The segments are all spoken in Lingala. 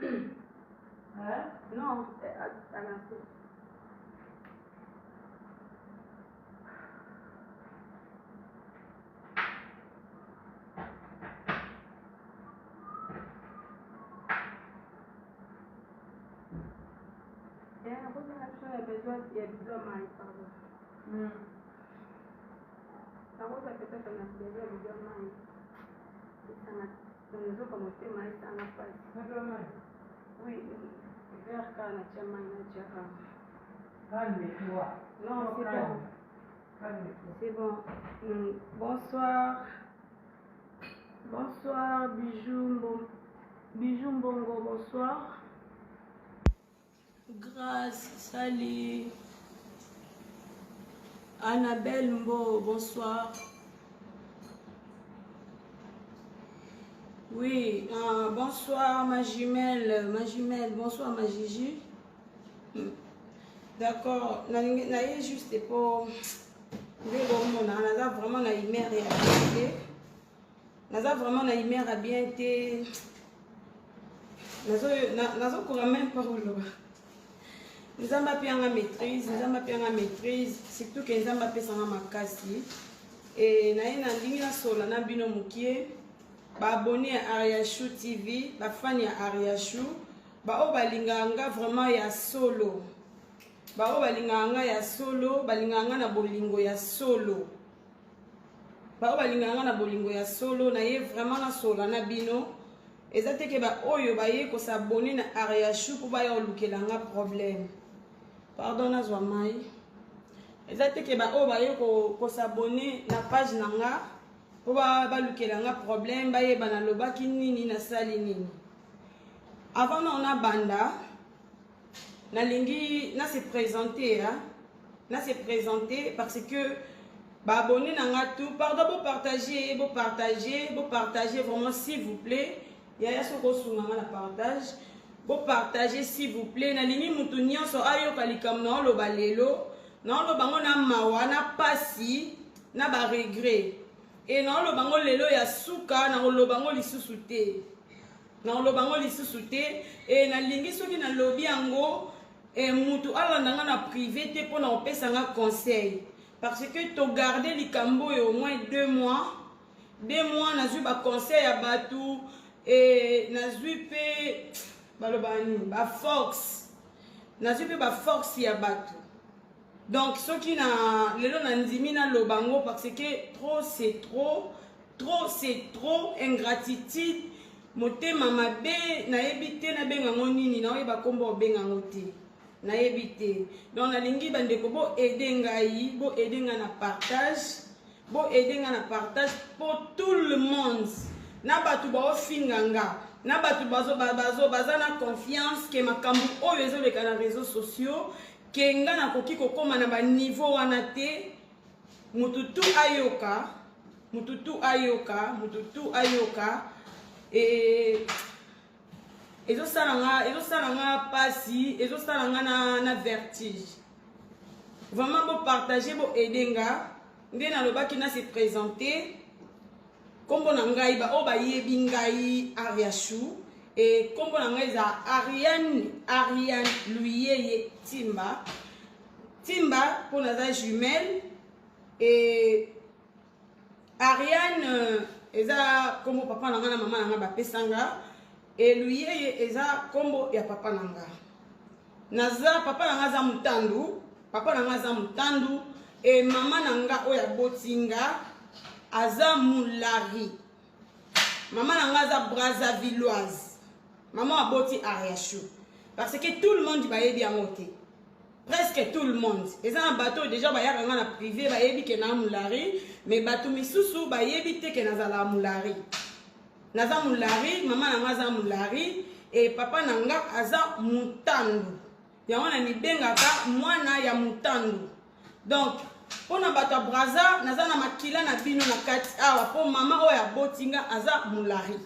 Hein? Non, à l'instant. Il y a besoin de maïs, pardon. La rose a peut-être un aspect de maïs. Donc, nous avons commencé maïs à la face. Oui, vers quand on a maïs, Calme-toi. non, c'est bon. Calme-toi. C'est bon. Bonsoir. Bonsoir, Bijou Mbongo, bonsoir. Grâce, salut. Annabelle Mbo, bonsoir. Oui, bonsoir ma jumelle, bonsoir ma Gigi. D'accord, naïe juste pour naza vraiment na imère ya bien. Naza vraiment na imère à bien été. Nazo courant même pas le. Nous avons pas maîtrise, surtout que nous avons pas sans makasi. Et naïe na lingi na sola na bino mukie. Ba abonné à Ariachou TV, ba fan ya Ariachou, ba o balinganga vraiment ya solo. Ba o balinganga ya solo, balinganga na bolingo ya solo. Ba o balinganga na bolingo ya solo, na ye vraiment na sola na bino. Ezate ke ba oyo ba ye ko s'abonner na Ariachou pour ba yo lukelanga problème. Pardon na zwa mai. Ezate ke ba o ba ye ko s'abonner na page nanga. Pour balukelanga problème ba yeba na lobaki nini na sali nini. Avant on a banda na lingi na se présenter hein. Na se présenter parce que ba abonné nanga tout pardon pour partager vraiment s'il vous plaît. Ya soko sunga na partage. Pour partager s'il vous plaît na lingi mutu nyonso ayo kalikam na lo balelo na lo bango na mawa na pasi na ba regret. Et non, le bango lelo ya suka, na le bango lisusu te. Na le bango lisusu te. Et na lingi soki na lobi yango, et mutu alandanga na privé te pour na opesa nga conseil. Parce que to garder likambo au moins 2 mois. 2 mois na zu ba conseil ya batu et na zu pe balobani ba force. Na zu pe ba force ya batu. Donc, ce qui n'a lelo nandimi na lobango parce que trop c'est trop ingratitude moté mama be na ebité na benga ngonini na yeba kombo benga ngote na ebité donc na lingi bande ko bo aider ngai bo aider nga na partage pour tout le monde na batu ba ofinganga na batu bazo bazana confiance que makambu oyo ezoleka na réseaux sociaux kenga na koki kokoma na ba niveau wana te mututu ayoka et ezo salanga pasi ezo salanga na vertige vraiment bo partager bo edenga ndena lobaki na se présenter kombo na ngai ba o ba yebi ngai Ariachou. Et comme on a dit, Ariane Louiye Timba pour la jumelle. Et Ariane, eza comme papa nanga na maman nanga ba pesanga. Et Louiye eza comme ya papa nanga. Naza papa nanga za mutandu. Et maman nanga oya botinga aza mulari. Maman nanga za Brazzavilloise. Maman a boti Ariachou. Parce que tout le monde va y bien monter. Presque tout le monde. Et ça, un bateau, déjà, il y a un privé, il y a un moulari. Mais bateau, mais sous-sous, il y a un moulari. Naza moulari, maman a moulari. Et papa nanga aza mutandu. Il y a un benga mwana ya mutandu. Donc, pour na bateau braza, naza na makila na bino na kati. Ah, pour maman, oya botinga aza moulari.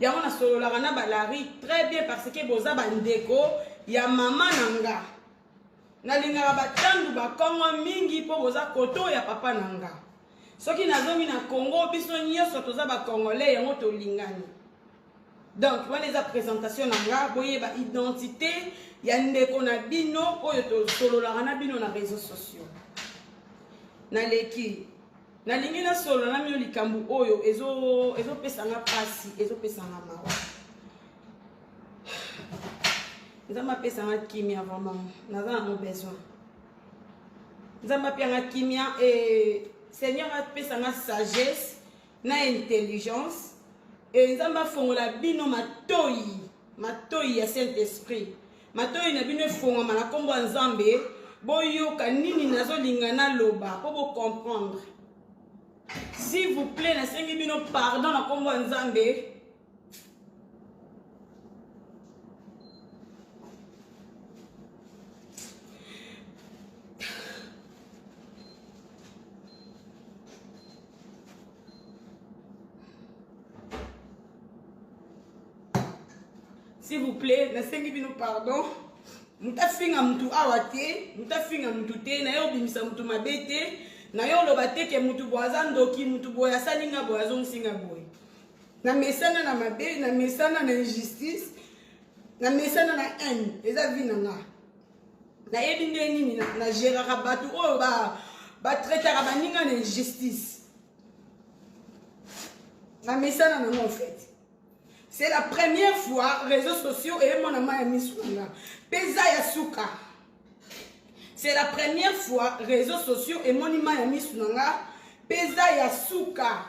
Yango na solo la rana balari très bien parce que boza bandeko ya mama nanga na linga batandu ba kongo mingi po boza koto ya papa nanga soki nazomi na Congo biso nyoso toza ba congolais yango to lingani Donc voilà les présentation nanga boye ba identité ya ndeko na bino oyo to solo la na bino na réseaux sociaux na leki na lingi na solo na mio likambu oyo ezo pesanga pasi ezo pesanga mawa nzamba pesanga kimia vraiment naza na besoin nzamba pianga kimia et Seigneur a pesanga sagesse na intelligence et nzamba fongola bino matoi ya Saint-Esprit matoi na bino fonga na kombo nzambe boyoka nini nazolinga na loba po bo comprendre. S'il vous plaît, na sengi bino pardon na kombo nzambe. S'il vous plaît, na sengi bino pardon. Muta finga mutu awate, muta finga mutu te, na yo bimisa mutu mabete, na yo loba te ke mutu boaza ndoki, mutu boya salinga boazo nsinga boy. Na mesana na mabe, na mesana na injustice, na mesana na haine, eza vi na nga. Na yebi nini na gérera batu oyo ba traitera baninga na injustice. Na mesana na en fait. C'est la première fois réseaux sociaux et mon amant a mis sur là. Pesa ya suka. C'est la première fois réseaux sociaux et mon amant a mis sur là. Pesa ya suka.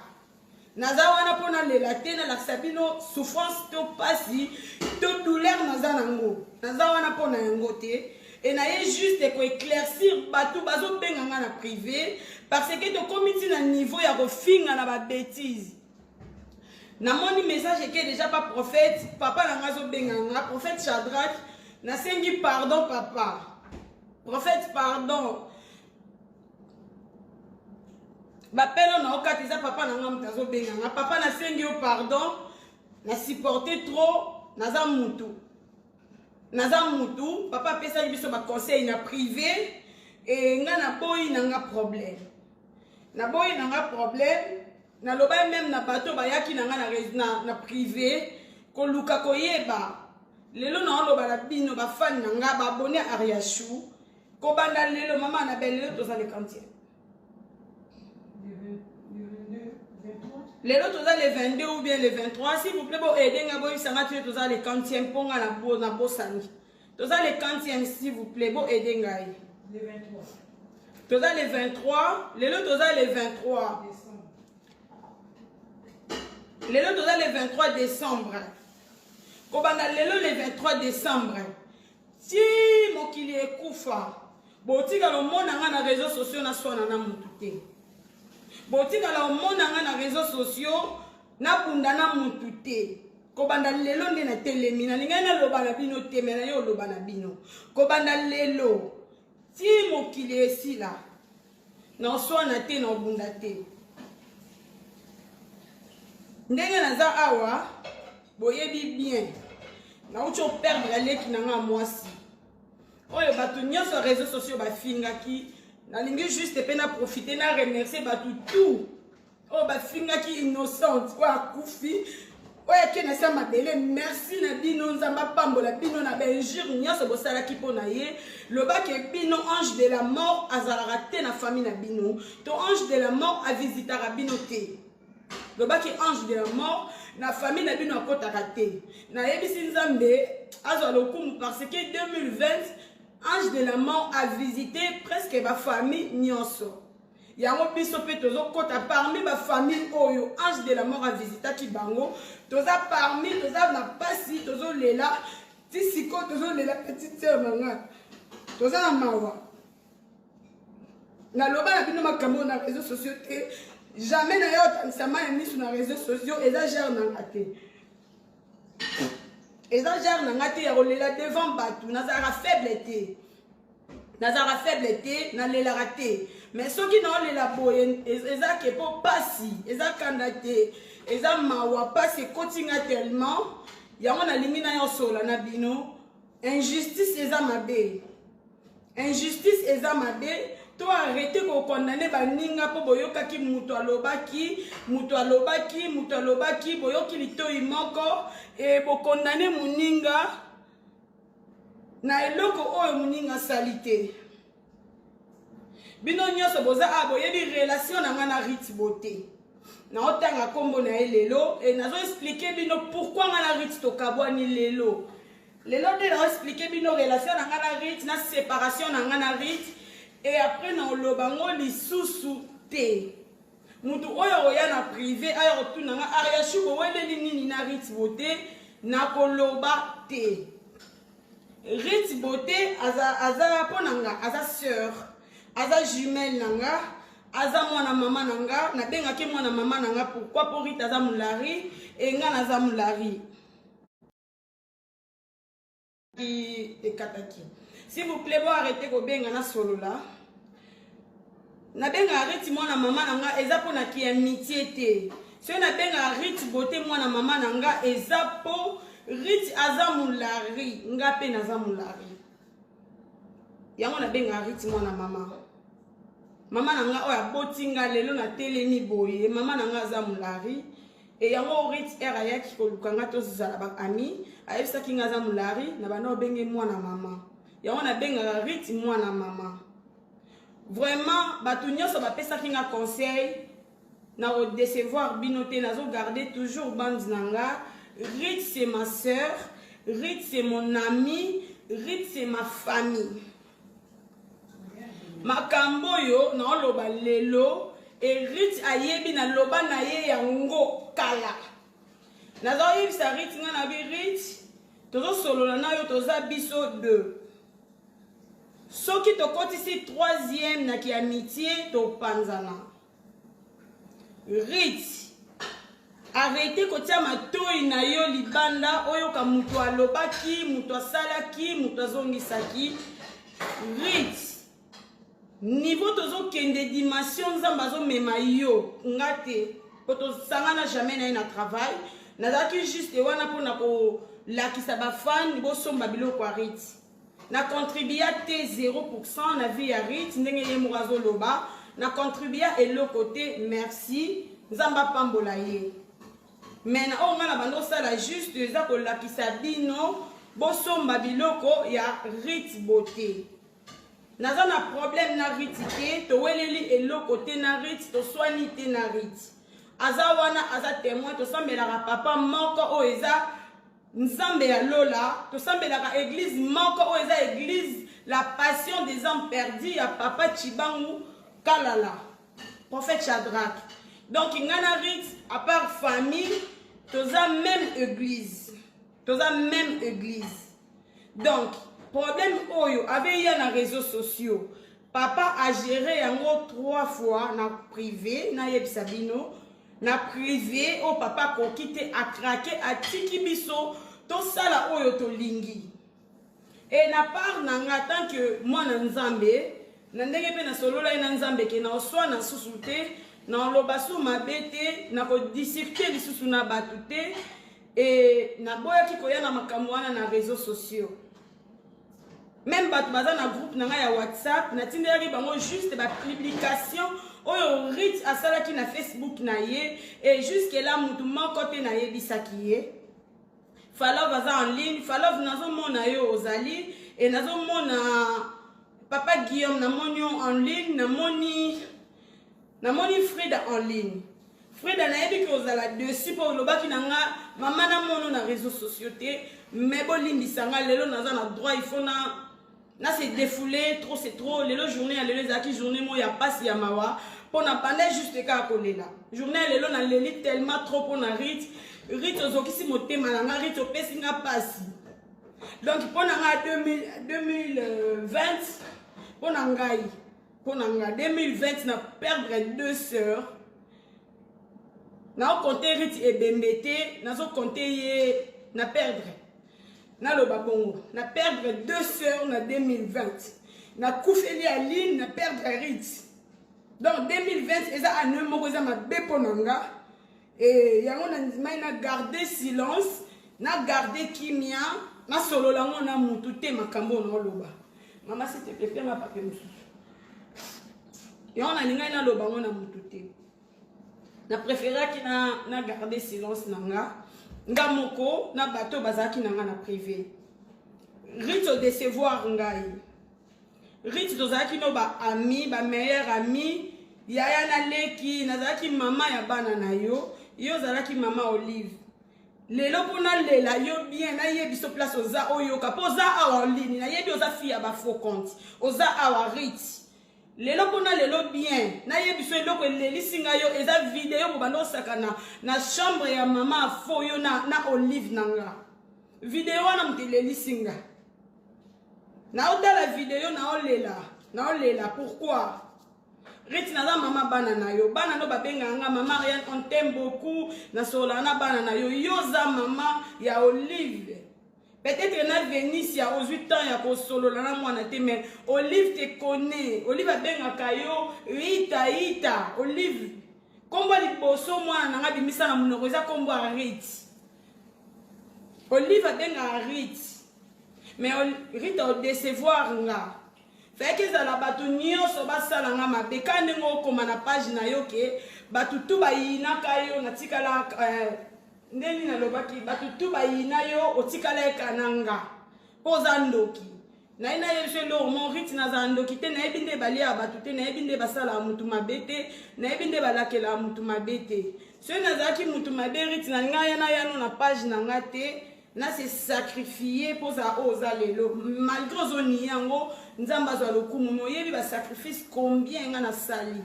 Nazawana pona le latena la sabino souffrance to pasi to douleur nazanango. Nazawana pona yangote et naye juste ko éclaircir batu bazo benganga na privé parce que to comité na niveau ya refinga na ba bêtises. Na moni message qui est déjà pas prophète, papa nangazo benganga, prophète Shadrach, na sengi pardon papa. Prophète pardon. Ba pelo na okatiza papa nanga mtazo benganga, papa na sengi o pardon, na supporter trop, naza mutu. Naza mutu, papa pesa biso ba conseil na privé et nga na boy nanga problème. Na boy nanga problème. Na loba même na bato bayaki na privé ko luka ko yeba lelo na loba la bino ba fan nga ba abonné à Ariachou ko banda lelo mama na belle lelo toza le quantième lelo toza le 22 ou bien le 23 s'il vous plaît bo aider nga bo isanga tu toza le quantième ponga na bosani toza le quantième s'il vous plaît bo aider nga le 23 toza le 23 lelo toza le 23 lelo toza le 23 décembre. Kobanda lelo le 23 décembre. Si mokili ekufa, botika lo mona nga na réseaux sociaux na swana na mutu te. Botika lo mona nga na réseaux sociaux na bunda na mutu te. Kobanda lelo nde na telemi na linga na loba na bino te me na yo loba na bino. Kobanda lelo si mokili esila na swana te na bunda te. Ndenge naza awa boyebi bien na ucho perdre leki nanga mwasi oyo batu nyonso réseaux sociaux bafingaki nalingi juste pe na profiter na remercier batu tout oyo bafingaki innocente oyo akufi oyo akena sa mabele merci na bino nzamba pambola bino na benjure nyonso bosalaki mpo na ye lobaki bino ange de la mort azalaka te na famille na bino to ange de la mort avisitaka bino te. Le baki ange de la mort, na famille na bino akotaka te. Na yebisi nzambe azwa lokumu parce que 2020 ange de la mort a visité presque ba famille nyonso. Yango biso pe tozo kota parmi ba famille oyo ange de la mort a visité ki bango. Toza parmi toza na pasi tozo lela ti siko tozo lela petite sœur nanga. Toza na mawa. Na loba na bino makambo na réseaux sociaux te. Jamais na yo tanisama ya mis sur les réseaux sociaux et ça gère na ngate. Et ça gère na ngate ya rolela devant batu nazara faible te. Nazara faible te na lela raté. Mais ceux qui n'ont lela boyen eza ke po pasi, eza kandate, eza mawa pasi kotinga tellement yango na lingi na yo sola na bino injustice eza mabe. Injustice eza mabe to arrêter ko condamner baninga po boyokaki muto alobaki boyoki litoi moko e bo condamner muninga na eloko oyo muninga salite bino nyonso boza boyebi relation na nga na Rit Beauté na otanga kombo na lelo et nazo expliquer bino pourquoi nga na Rit tokabwani lelo de na expliquer bino relation na nga na Rit na séparation na nga na Rit et après na olobango lisusu te mutu oyo oya na privé ayo otuna nga ariashu boweleli nini na Rit Beauté na koloba te. Rit Beauté aza ponanga aza sœur aza jumelle nanga aza mwana mama nanga na bengaki mwana mama nanga pourquoi pour Rit aza mulari et nga naza mulari ekataki. S'il vous plaît, bon arrêtez ko benga na solo là. Na benga Rit mwana mama nanga eza po na ki amitié te. So na benga Rit Beauté mwana mama nanga eza po Rit aza mulari nga pe naza mulari. Yango na benga Rit mwana mama. Mama nanga oya botinga lelo na telemi boye mama nanga aza mulari. Et yango Rit era yaki ko lukanga to zala ba ami ayebisa ki ngaza mulari na bana benge mwana mama. Yango na benga Rit mwana mama. Vraiment batu nyonso ba pesa ki nga conseil na o décevoir binoté nazo garder toujours bande nanga. Rit c'est ma sœur, Rit c'est mon ami, Rit c'est ma famille. Makambo yo na oloba lelo et Rit ayebi na loba na ye yango kala. Nazo yebisa Rit nga na bi Rit tozo solola na yo toza biso 2. Soki tokotisi 3e na ki amitié to panzana. Rit arrêtez kotia matoi na yo libanda oyo ka mutu alobaki mutu asalaki mutu azongisaki. Rit niveau tozo kende dimension nzamba zo mema yo ngate poto sangana jamais na travail nazaki juste wana pona ko lakisa ba fan bo somba biloko a Rit na contribuer te 0% na vie ya Rit ndenge ye morazo loba na contribuer et le côté merci nzamba pambola ye mais na o ngana bando sala juste eza ko lakisa bino bo somba biloko ya Rit Beauté. Naza na problème na Rit te to weleli eloko te na Rit to soigni te na Rit aza wana aza témoin to sambelaka papa moko o eza nzambe ya lola to sambelaka église moko o eza église la passion des hommes perdus ya papa Chibangu Kalala prophète Shadrach. Donc ngana Rit à part famille toza même église donc problème oyo avait ya na réseaux sociaux papa a géré yango 3 fois na privé na yebisa bino na privé o papa ko kite a craqué a tiki biso to sala oyo to lingi et na part na nga tant que mwana nzambe na ndenge pe na solola ina nzambe ke na oswa na susute na lobasu mabete na ko disirter lisusu na batute et na boya ki koya na makambo wana na réseaux sociaux. Même batu baza na groupe nanga ya WhatsApp na tindeli bango juste ba publication oyo Rit asalaki na Facebook na ye et jusque là mutu moko te na ye bisaki ye Falov baza en ligne Falov nazo mona yo ozali et nazo mona papa Guillaume na monio en ligne na moni Frida en ligne Frida na yebi ko ozala dessus pour lobaki nanga mama na mono na réseaux sociaux te mais bolimbisanga lelo naza na droit il faut na se défouler trop c'est trop lelo journée lelo ezaki journée mo ya passe ya mawa pona panda juste ka kolela journée lelo na leli tellement trop pona Rit ozokisi motema na nga Rit opesi nga passe donc pona nga 2020 pona nga 2020 na perdre 2 sœurs na compter Rit et Bembete na zo compter ye na perdre na loba bongo na perdre 2 sœurs na 2020 na koufeli Aline na perdre Rit donc 2020 eza année moko eza mabe ponanga et yango na ndimai na garder silence na garder kimia na solo lango na mutu te makambo na loba mama s'il te plaît fais ma papier mususu Et on a linga na lo bango na mututé. Na préféré na garder silence nanga. Nga moko na bateau bazaki nanga na privé. Rite décevoir ngai. Rite tozaki no ba ami, ba meilleur ami. Yaya na leki, nazaki mama ya bana na yo. Yo zalaki mama Olive. Lelo pona lela yo bien na yebi so place oza oyo kapoza awa lini na yebi oza fille ba faux compte. Oza awa Rite. Lelo pona lelo bien na yebi so eloko lelisinga yo eza vidéo bo bando sakana na chambre ya mama fo yo na Olive nanga. Vidéo wana mtelelisinga. Na otala vidéo na olela pourquoi? Rite naza mama bana na yo bana no babenga nga mama Ariane on t'aime beaucoup na solana bana na yo yoza mama ya Olive. Peut-être na Venise ya aux 8 ans ya ko solo na mwana te mais Olive te connaît. Olive abenga kayo Rita Olive. Kombo liboso mwana nga bimisa na munoko za kombo a Rite. Olive abenga Rite. Mais Rite au décevoir nga. Fait que ça la batu nyonso basala nga mabe kandi ngo koma na page na yo ke batu tu bayina kayo na tikala ndeni na lobaki batu tu bayina yo otikala kananga poza ndoki na ina yebse lo mon Rite na za ndoki te na ebinde balia batu te na ebinde basala mutu mabete na ebinde balakela mutu mabete so na zaki mutu mabe Rite na nga yana yano na page na nga te na se sacrifier pour ça oza lelo malgré zoni yango nzamba zo lokumu no yebi ba sacrifice combien nga na sali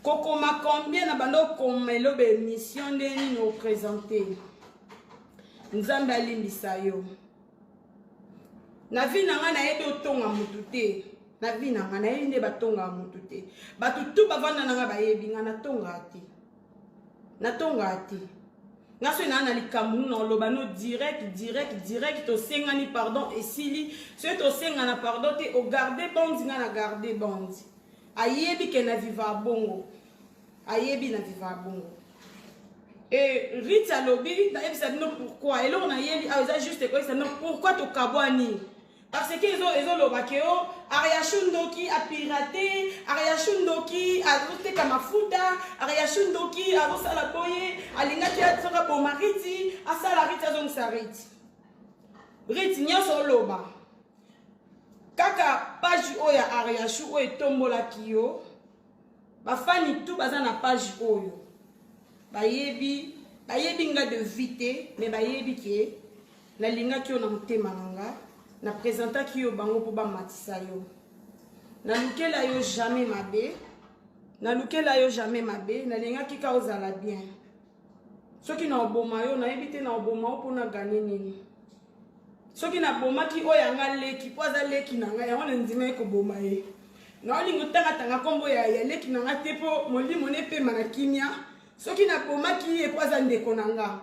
kokoma combien na bando komelo be mission ndeni no présenter nzamba alimbisa yo na vie na nga na yebi otonga mutu te na vie na nga na yebi nde batonga mutu te batu tu bavanda na nga bayebi nga na tonga ati Naso na likambu na loba no direct to sengani pardon et sili so to sengana pardon te o garder bandi nga na garder bandi ayebi ke na viva bongo et Rite alobi na ebisa no pourquoi et là on a yebi a juste quoi ça non pourquoi to kabwani parce que ezo loba ke o Ariashundoki a piraté Ariashundoki a roté kamafuta Ariashundoki a rosala boye alingaki atsoka boma Rite asala Rite azong sa Rite nyoso loba kaka page oya Ariashu o etombola kiyo bafani tu baza na page oyo bayebi nga de vite mais bayebi ke na linga ki na mutema nanga na présenta ki yo bango po ba matisa yo na lukela yo jamais mabe na linga ki ka ozala bien soki na oboma yo na ebite na oboma po na gagner nini soki na boma ki oya nga leki po aza leki na nga yango na ndima ko boma ye na olingo tanga kombo ya leki na nga te po molimo ne pe mana kimia soki na boma ki e po aza ndeko na nga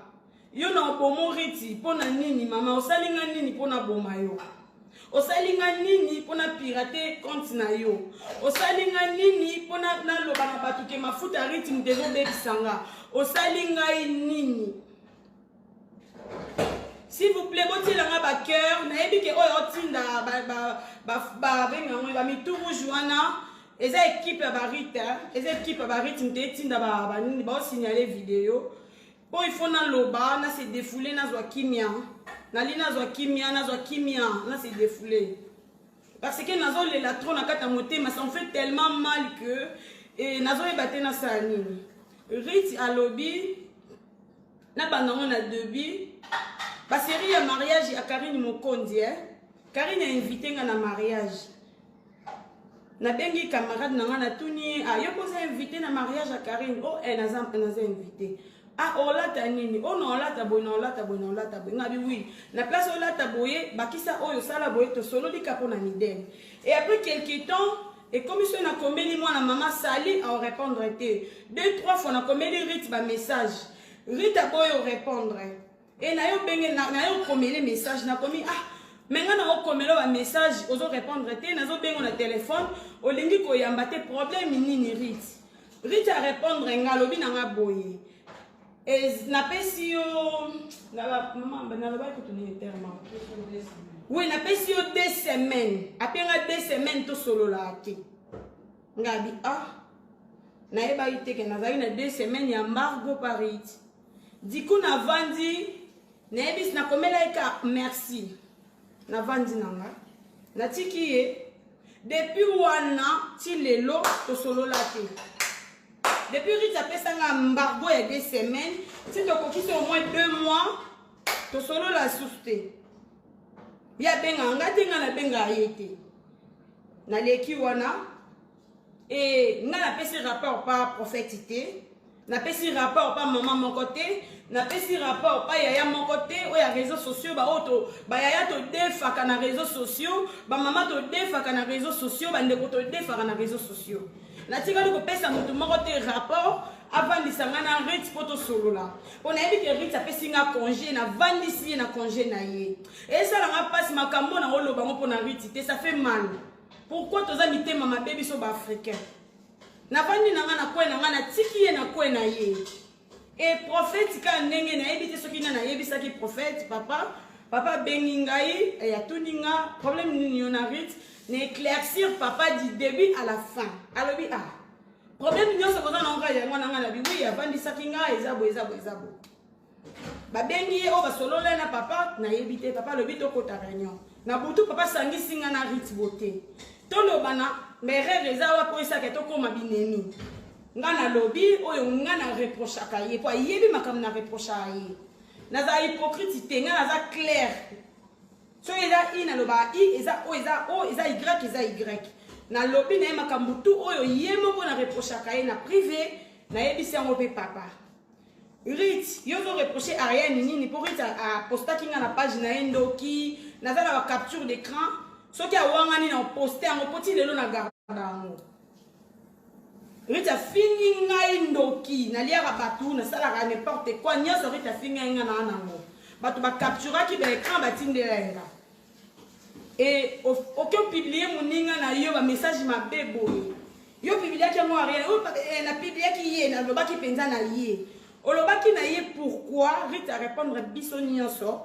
yo na obomo Rite pona nini mama osalinga nini pona boma yo osalinga nini pona pirater compte na yo osalinga nini pona na loba na batu ke mafuta Rite mdezo bebisanga osalinga nini s'il vous plaît botilanga ba cœur na ebi ke oyo otinda ba benga ngo ba mituru juana eza équipe ba Rite mtetinda ba nini ba signaler vidéo. Oh, il faut na loba, na se défouler, na zwa kimia. Na li na zwa kimia, na se défouler. Parce que na zo le la trop na kata moté, mais ça me fait tellement mal que et na zo ebate na sani. Rite alobi na banango na debi. Ba série ya mariage ya Karine Mokondi Karine a invité nga na mariage. Na bengi camarade na nga na tuni, yo posa invité na mariage à Karine. Oh, naza invité. Ah, olata nini? Oh non, olata boy, non, olata boy, non, olata boy. Ngabi oui. Na place olata boy, bakisa oyo sala boy to solo di kapo na midem. Et après quelques temps, et comme ça na kombeli moi na maman sali à répondre été. 2-3 fois na kombeli Rite ba message. Rite boy au répondre. Et na yo benge na yo kombeli message na komi menga na okomelo ba message ozo répondre été na zo bengo na téléphone olingi ko yamba te problème nini Rite a répondre ngalobi na nga boye. Et na pesi yo maman na ba ko tuni terme oui na pesi yo 2 semaines apenga 2 semaines to solo la ate ngabi nayeba ite ke nazali na 2 semaines ya embargo parit diku navandi nayebisi nakomela eka merci navandi nanga natiki ye depuis wana ti lelo tosolola te depuis Rita apesanga embargo ya 2 semaines ti tokokisi au moins 2 mois tosolola susu te ye abenga nga te nga nabenga ye te naleki wana et nga napesi rapport pa prophète te napesi rapport pa maman moko te napesi rapport pa yaya moko te oyo ya réseaux sociaux baoyo bayaya todefaka na réseaux sociaux bamama todefaka na réseaux sociaux bandeko todefaka na réseaux sociaux natikali kopesa motu moko te rapport avandisa nga na Rit po tosolola mpo nayebi ke Rit apesi nga congé navandisi ye na congé na ye esalanga mpasi makambo na oloba ngo mpo na Rit te ça fait mal. Pourquoi toza mitema mabe biso ba africain navandi nanga na kwe nanga natiki ye na kwe na ye et prophète ka ndenge nayebi te soki na nayebisaki prophète papa bengi ngai yatuni nga problème nini yo na Rit na éclaircir papa du début à la fin alobi problème nyonso koza na nga yango nanga na biwi yavandisaki nga eza bo babengi ye oyo basolola na papa nayebi te papa alobi tokota réunion na butu papa sangisi nga na Rit bote toloba na merere eza wapo esaka tokoma binemi nga na lobi oyo nga na reprochaka ye po ayebi makambo na reprochaka ye naza hypocrite te nga naza clair so eza i naloba i eza o eza y na lobi na ye makambo tu oyo ye moko na reprochaka ye na privé nayebisi yango mpe papa Rit yo zo reprocher Ariane nini po Rit apostaki nga na page na ye ndoki naza na ba capture d'écran soki awangani na poster yango poti lelo na garda yango Rit afingi ngai ndoki naliaka batu nasalaka n'importe quoi nyonso Rit afingi nga na nango bato bacapturaki baécran batindela yenga et aucun publier moninga na yo bamessage mabe boye yo publiaki yango Ariane na publiaki ye nalobaki mpenza na ye olobaki na ye pourquoi Rit a répondre biso nyonso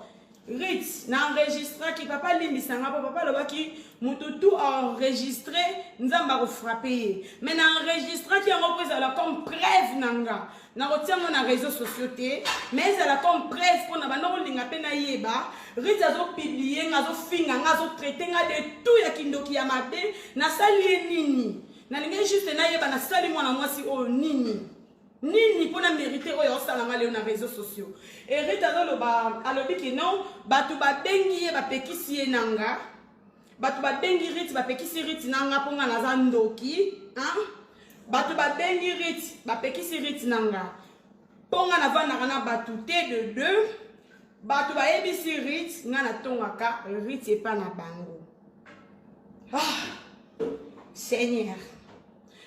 Rit na enregistraki papa limbisanga po papa lobaki mutu tout enregistré nzamba ko frapper mais na enregistraki yango po ezala comme preuve nanga na kotiango na réseaux sociaux te mais ezala comme preuve po na bando linga pe na yeba Rit azo publier ngazo finga ngazo traiter nga de tout ya kindoki ya mabe na sali nini na linga juste na yeba na sali mwana mwasi o nini pona mérité oyo osalanga leo na réseaux sociaux et Rit azoloba alobi ke non batu babengi ye bapekisi ye nanga batu babengi Rit bapekisi Rit nanga mponga naza ndoki batu babengi Rit bapekisi Rit nanga mponga navandaka na batu te de deux batu bayebisi Rit nga natongaka Rit epa na bango Seigneur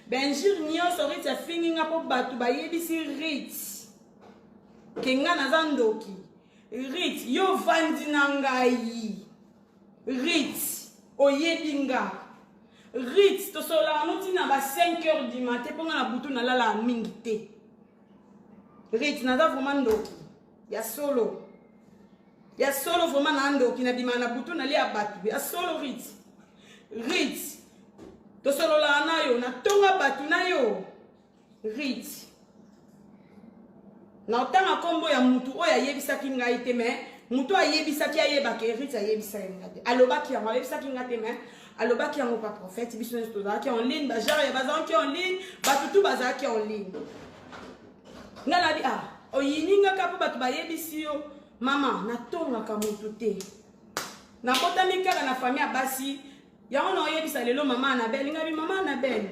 benjir nyonso Rit afingi nga po batu bayebisi Rit ke nga naza ndoki Rit yo vandi na ngai Rit oyebi nga Rit tosolaka noti na ba 5 heures du matin mpo nga na butu nalala mingi te Rit naza vraiment ndoki ya solo vraiment na ndoki na bima na butu nalia batu ya solo Rit tosolola na yo natonga batu na yo Rit na otanga kombo ya mutu oyo ayebisaki ngai te me mutu ayebisaki ayebaka Rit ayebisa nga te alobaki yango ayebisaki nga te me alobaki yango pa prophète biso nyonso tozalaki en ligne bajare ya bazalaki en ligne batu tu bazalaki en ligne nga nabi oyiningaka mpo bato bayebisi yo mama natongaka mutu te nakotami kaka na famille ya basi yango na oyebisa lelo mama Anabel ngabi mama Anabel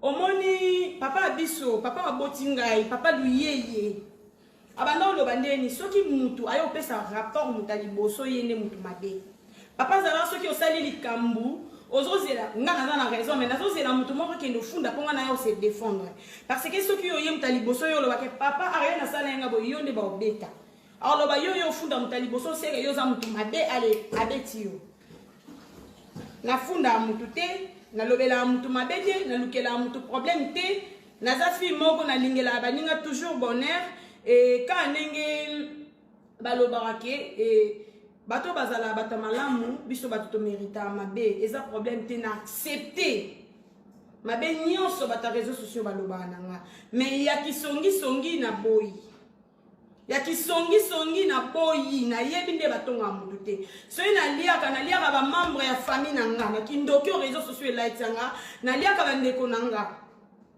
omoni papa biso papa aboti ngai papa luyeye abanda oloba ndeni soki mutu ayo pesa rapport mutu liboso yende mutu mabe papa zala soki osali likambu ozozela nga naza na raison mais nazozela mutu moko kende ofunda mpo nga na yo se défendre parce que soki oye mutu liboso yo olobake papa aye nasala yenga boye yo nde baobeta aloba yo ofunda mutu liboso seke yo za mutu mabe ale abeti yo nafunda mutu te nalobela mutu mabe te nalukela mutu problème te naza fille moko nalingela baninga toujours bonheur et ka ndenge balobaka ke bato bazala bato malamu biso bato to mérita mabe eza problème te na accepter mabe nyonso bata réseaux sociaux baloba nanga mais ya kisongi na boyi ya kisongi na boyi na yebi nde batonga mutu te soki naliaka ba membre ya famille nanga na kindoki aux réseaux sociaux elaitanga naliaka bandeko nanga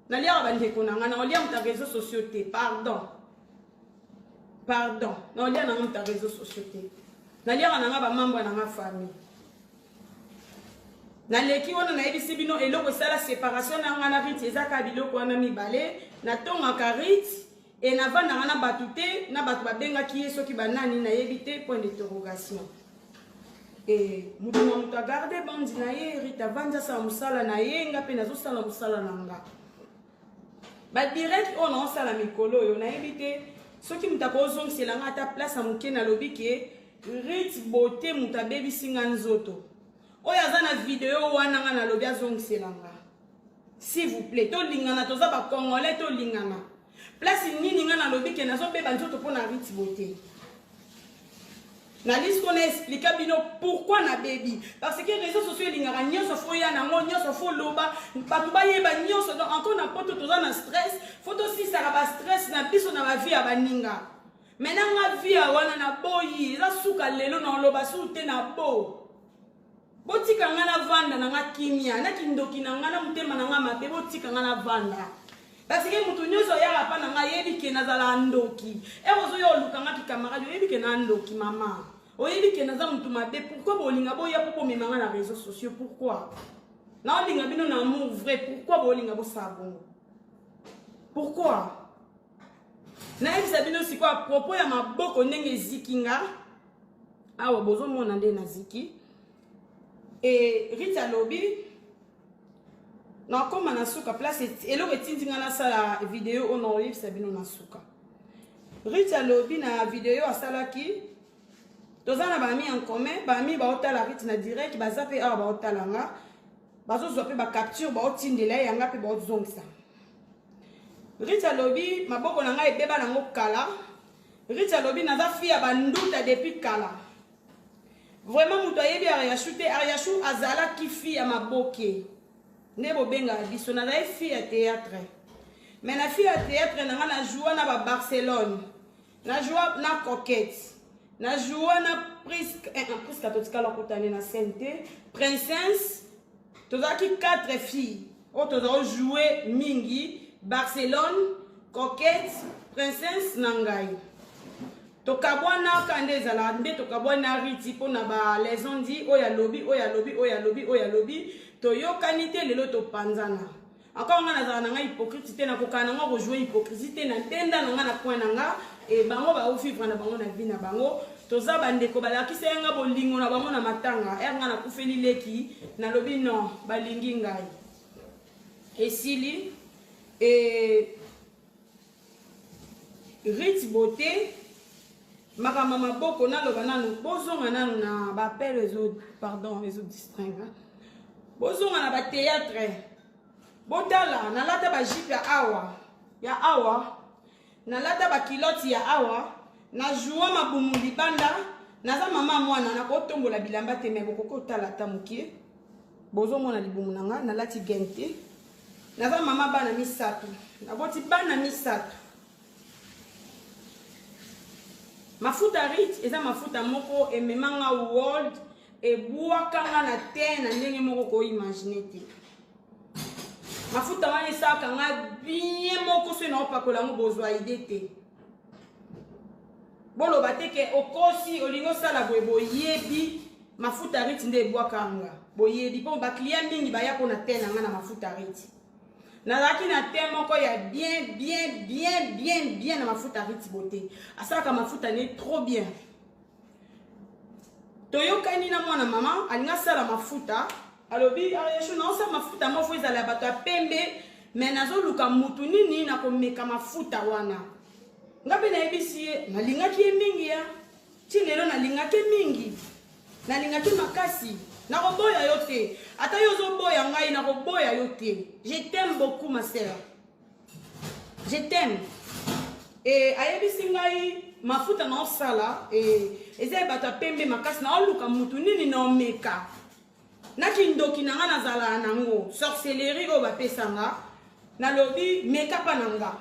na olia muta réseaux sociaux te pardon na olia nanga muta réseaux sociaux te naliaka nanga ba membre nanga famille naleki wana nayebisi bino eloko esala séparation nanga na rite ezaka biloko wana mibale natongaka rite et navandanga na batu te na batu babengaki ye soki banani nayebi te point d'interrogation et mutu na mutu agarde bandi na ye rite avandi asala mosala na ye nga mpe nazosala mosala na nga badirect oyo naosala mikolo oyo nayebi te soki mutu akozongisela nga ata place ya moke nalobi ke rite bote mutu abebisi nga nzoto oyo aza na video wana nga nalobi azongisela nga s'il vous plaît tolingana toza bacongolais tolingana place nini nga nalobi ke nazobeba nzoto mpo na rite bote nalisi kona explika bino pourquoi na bebi parce que réseaux sociaux elingaka nyonso fo ya nango nyonso fo loba bato bayeba nyonso donc encore na poto toza na stress fo tosisaka bastress na biso na bavie ya baninga maintenant nga vie ya wana na boyi eza suka lelo na oloba su te na bo botika nga na vanda na nga kimia na kindoki na nga na motema na nga mabe botika nga na vanda parce que mutu nyonso yaka pa na nga yebi ke nazala ndoki ozoyo olukanga kikamarade oyebi ke na ndoki mama oyebi ke naza mutu mabe pourquoi bolinga boya po bomemanga na réseaux sociaux pourquoi na olinga bino na amour vrai pourquoi bolinga bosala bongo pourquoi nayebisa bino sikoyo à propos ya maboko ndenge eziki nga awa bozomona nde naziki et rite alobi nakoma na suka place eloko etindi nga nasala video oyo naoyebisa bino na suka rite alobi na video asalaki toza na bami en commun bami baotala rite na direct baza mpe awa baotala nga bazozwa mpe bacapture baotindela yanga mpe baozongisa rite alobi maboko na ngai ebeba nango kala rite alobi naza fi ya banduta depuis kala vraiment mutu ayebi Ariashu te Ariashu azalaki fi ya maboke nde bobengaka biso nazali fi ya théâtre mais na fi ya théâtre nanga na joua na Barcelone na joua na Coquette na joua na Prisca totikala kotane na Sainte Princesse tozalaki 4 filles oyo tozala jouer mingi Barcelone Coquette Princesse na ngai tokabwana kande ezala nde tokabwana riti mpona baleson di oyo alobi toyokani te lelo topanzana encore nga nazala na nga hypocrite te nakokaa na nga kojouer hypocrisie te na ntenda na nga na point na nga e bango baovivre na bango na vie na bango toza bandeko balakisa ye nga bolingo na bango na matanga ere nga nakufeli leki nalobi non balingi ngai esili rite beauté makambo maboko naloba nanu bozonga nanu na bapele ezo distraire bozonga na batéâtre botala nalata bajipe ya awa nalata bakiloti ya awa najoua mabumu libanda naza mama mwana nakotombola bilamba te me bokoko otala ata mokie bozomona libumu nanga nalati gente naza mama bana misato naboti bana misato mafuta rite eza mafuta moko ememanga world ebwakanga na te na ndenge moko koimagine te mafuta wana esalaka nga bien moko soki naopakola yango bozwa ide te boloba te ke okosi olingi osala boye boyebi mafuta rite nde ebwakanga boyebi mpo baklia mingi baya mpona te na nga na mafuta rite nazalaki na te moko ya bien na mafuta rite bote asalaka mafuta ne trop bien toyokani na mwana mama alingi asala mafuta alobi Ariashu naosala mafuta moko ezala ya bato ya pembe me nazoluka mutu nini nakomeka mafuta wana nga mpe nayebisi ye nalingaki ye mingi ya ti lelo nalingaki mingi nalingaki makasi nakoboya yo te ata yo ozoboya ngai nakoboya yo te je t'aime beaucoup ma sœur je t'aime ayebisi ngai mafuta naosala eza ya bato ya pembe makasi naoluka mutu nini naomeka nakindoki nanga nazala nango sorcellerie oyo bapesanga nalobi meka pa nanga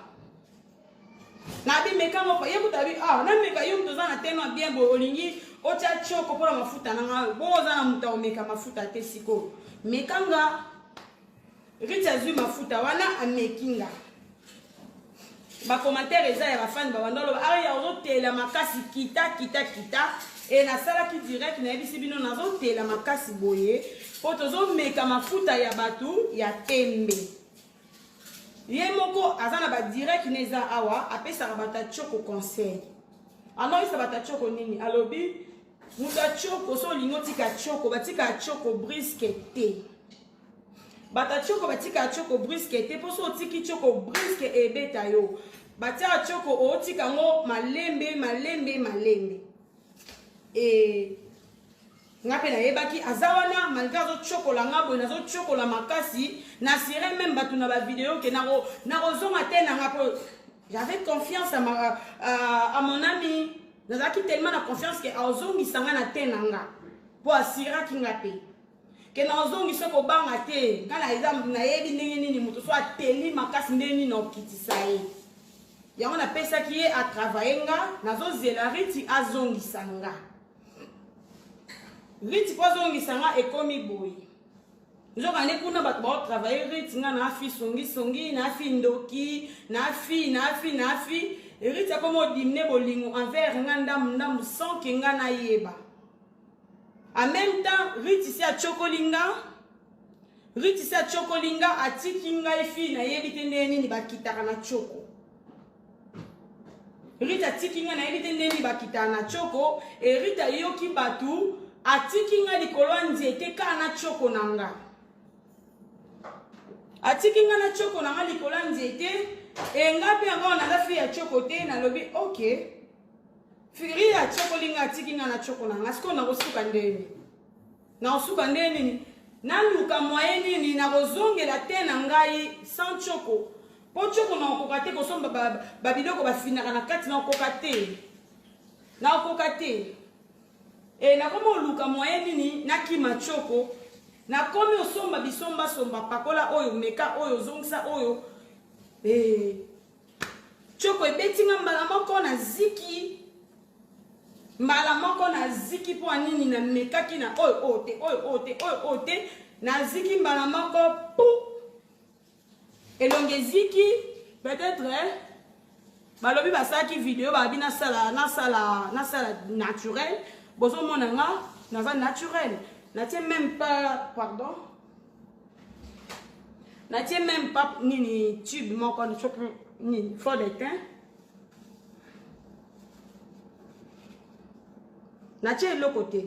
nabi meka moko yebutabi nameka yo mutu oza na teno bien boye olingi otya tioko mpona mafuta nanga bo oza na mutu omeka mafuta te sikoyo mekanga riti azwi mafuta wana amekinga bakomantere eza ya bafani babanda oloba aya ozotela makasi kita e nasalaki direct nayebisi bino nazotela makasi boye po tozomeka mafuta ya batu ya tembe ye moko aza na badirect neza awa apesaka bata tioko conseil anoyisa bata tioko nini alobi mutu atioko so olingi otika tioko batika tioko briske te bata tioko batika tioko briske te po so otiki tioko briske ebeta yo batia tioko otika ngo malembe nga pe nayebaki aza wana malgré azochokola nga boye nazochokola makasi nasire même bato na bavideo ke nakozonga te nanga po j'avais confiance à mon ami nazalaki tellement na confiance ke azongisa nga na te nanga po asiraki nga pe ke nazongisa kobanga te nga nayebi ndenge nini moto so ateli makasi ndenge nini okitisa ye yango napesaki ye atravaille nga nazozela riti azongisa nga riti po azongisa nga ekomi boye nzoka nde kuna bato baotravaille riti nga nafi songisongi nafi ndoki nafi riti akomi odimine bolingo envers nga ndambu sans ke nga nayeba en même temps riti si achokoli nga atiki ngai fi nayebi te ndenge nini bakitaka na choko rita atiki nga nayebi te ndenge nini bakitaka na choko e rita yoki batu atiki nga likolo ya nzete kaka na choko na nga atiki nga na choko na nga likolo ya nzete e nga mpe yango naza fi ya choko te nalobi ok firi ya chokoli nga atiki nga na choko na nga sikoyo nakosuka ndeni nini naluka moye nini nakozongela te na ngai sans choko po choko nakokoka te kosomba babiloko bafinaka na kati nakokoka te e nakomi oluka moye nini nakima choko nakomi osomba bisombasomba pakola oyo meka oyo ozongisa oyo choko ebetinga mbala moko na ziki mpo anini na mekaki na oyo te na ziki mbala moko pu elonge ziki peut-être balobi basalaki video babi nasala naturel bozomona nga naza naturel natie même pas pardon natie même pas nini tube moko nini fond de teint natie eloko te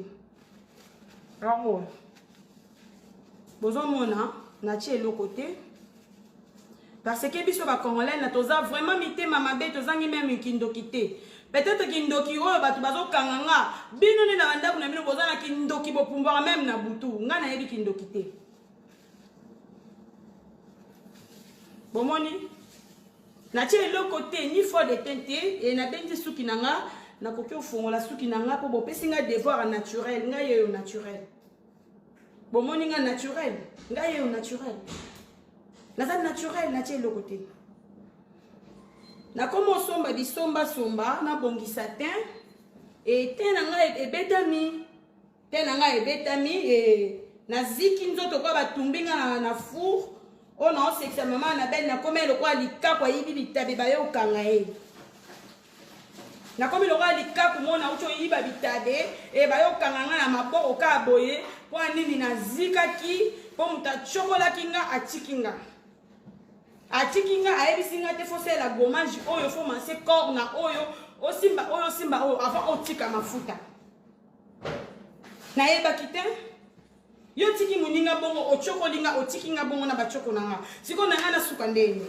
yango bozomona natie eloko te parce que biso bacongolais na toza vraiment mitema mabe tozangi même kindoki te peut-être kindoki oyo bato bazokanga nga bino nde na bandako na bino boza na kindoki bopumbwaka même na butu nga nayebi kindoki te bomoni natie eloko te ni fond de teint te e nabendi suki na nga nakoki ofongola suki na nga mpo bopesi nga devoir naturel ngai yeyo naturel bomoni nga naturel ngai yeyo naturel naza naturel natie eloko te nakomi osomba bisombasomba nabongisa teint e teint na ngai ebetami e naziki nzoto kwa batumbi nga na four oyo naosekisa mama na beli nakomi elokwa likaku ayibi bitabe bayokanga ye nakomi lokola likaku mona uti oyiba bitabe e bayokanga nga na maboko kaka boye mpo anini nazikaki mpo moto achokolaki nga atiki nga ayebisi nga te fosala gommage oyo fo manse corps na oyo osimba oyo avant otika mafuta nayebaki te yo tiki moninga bongo ochokoli nga otiki nga bongo na bachoko na nga sikoyo na nga nasuka ndeni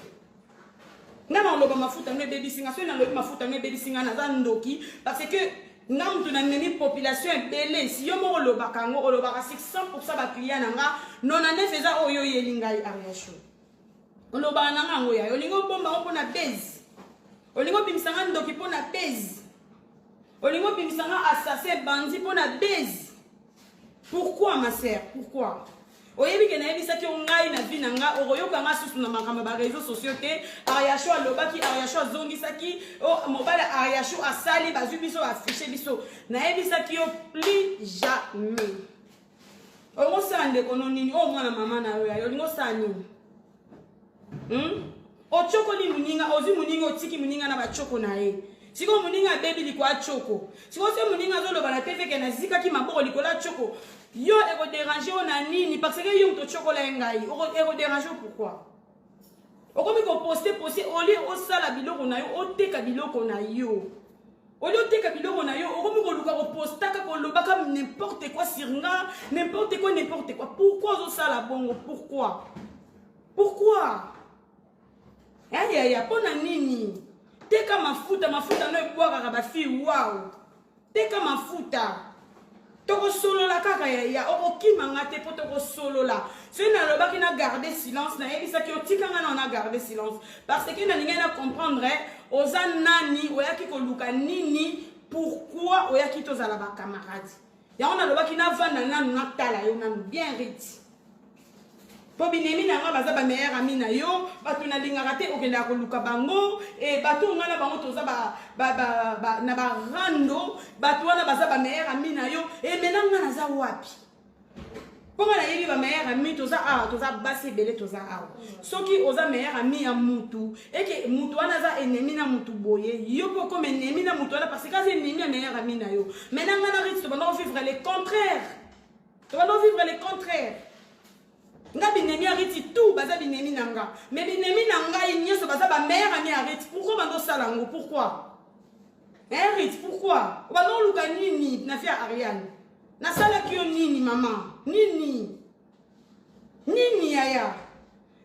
nga na oloba mafuta ngo ebebisi nga soki nalobi mafuta ngo ebebisi nga naza ndoki parce que nga mutu na memi population ebele si yo moko olobaka yango olobaka 100% baclient na nga 99 eza oyo oyeli ngai ariasho olobaka na nga yango yayo olingi obomba ngo mpona base olingi obimisa nga ndoki mpona base olingi obimisa nga assassin bandi mpona base Pourquoi ma sœur? Pourquoi? Oyebi ke na yebisa ki ngai na vie na nga okoyoka nga susu na makambo ba réseaux sociaux te Ariasho alobaki Ariasho azongisaki mobile Ariasho asali bazwi biso affiché biso na yebisa ki yo plus jamais ongo sande kono nini o mwana mama na yo lingo sani ochoko ni muninga ozi muninga otiki muninga na bachoko na ye siko muninga bebi likwa choko siko se muninga zoloba na TV ke na zika ki maboko likola choko yo eko déranger ona nini parce que yo mto chokola ngai eko déranger pourquoi okomi ko poster oli osala biloko na yo oteka biloko na yo oli oteka biloko na yo okomi ko luka ko postaka ko lobaka n'importe quoi sur nga n'importe quoi pourquoi osala bongo pourquoi ya pona nini teka mafuta no ebwaka ba fi wow teka mafuta toko solo la kaka ya okokima ngate po toko solo la so na lobaki na garder silence na yebisa ki otika nga na garder silence parce que na ninga na comprendre oza nani oyaki koluka nini pourquoi oyaki tozala ba camarade ya on a lobaki na vanda nanu na tala yo nanu bien riti po binemi na nga baza ba meilleur ami na yo batu na lingaka te okenda koluka bango e batu nga na bango toza na ba rando batu wana baza ba meilleur ami na yo e mena nga naza wapi po nga na yebi ba meilleur ami toza basi belé toza awa soki oza meilleur ami ya mutu eke mutu wana za ennemi na mutu boye yo po comme ennemi na mutu wana parce que c'est ennemi ya meilleur ami na yo mena nga na rite to bando vivre les contraires nga binemi ariti tout baza binemi nanga mais binemi nanga inyeso baza ba meilleur ami ariti pourquoi bando salango pourquoi ariti pourquoi bando luka nini na fia Ariane na sala kio nini mama nini yaya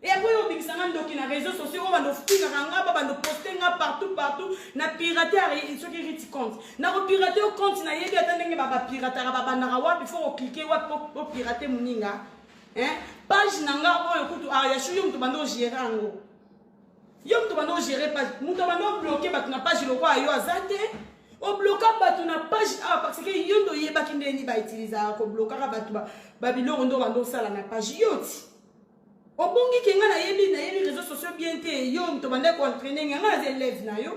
et après on bimisa nga ndoki na réseaux sociaux bando finga nga bando poster nga partout na pirater ari soki riti compte na ko pirater au compte na yebi atandenge ba pirater ba bandaka wapi faut cliquer wapi pour pirater muninga page nanga oyo kutu Ariasho yo mto bando gérer ango yo mto bando gérer page mto bando bloquer batu na page loko ayo azate o bloquer batu na page parce que yo ndo yeba kindeni ba utiliser ko bloquer batu ba biloko ndo bando sala na page yoti obongi kenga na yebi réseaux sociaux bien te yo mto bando ko entraîner nga na élève na yo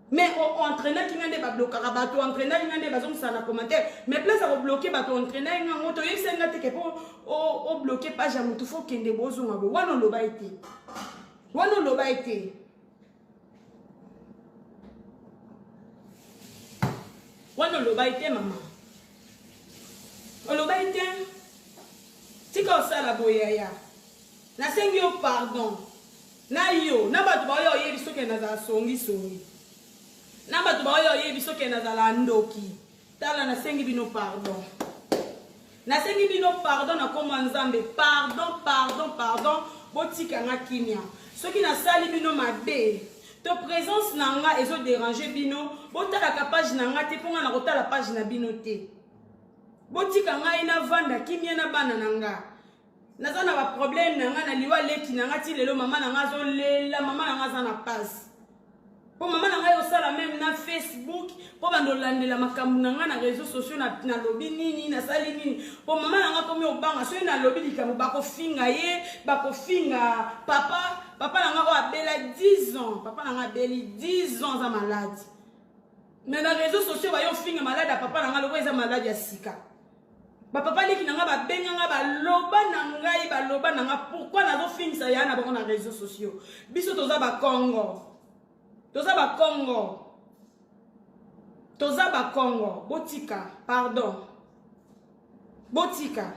mais entraîneur qui ngande ba bloquer bato entraîneur qui ngande bazom ça na commentaire mais place à bloquer bato entraîneur nga moto yebisa ngate ke po o bloquer page ya mutu fo kende bozo ngabe wana loba ite mama oloba ite tika osala boyaya na sengi yo pardon na yo na bato ba yo yebiso ke na za songi na bato ba yo yebiso ke na za la ndoki tala na sengi bino pardon na koma nzambe pardon botika nga kimia soki na sali bino mabe to présence na nga ezo déranger bino botala ka page na nga te ponga na kotala page na bino te botika nga ina vanda kimia na bana na nga naza na ba problème na nga na liwa leki na nga ti lelo mama na nga zo lela mama na nga za na passe po mama na nga yo sala même na Facebook po bando landela makambu na nga na réseaux sociaux na lobby nini na sali nini po mama na nga komi obanga so na lobby likambo bako finga papa na nga o abela 10 ans papa na nga beli 10 ans za malade mais na réseaux sociaux ba yo finga malade a papa na nga loko eza malade ya sika ba papa leki na nga ba benga nga ba loba na nga pourquoi na zo finga ya na bango na réseaux sociaux biso toza ba Congo botika pardon botika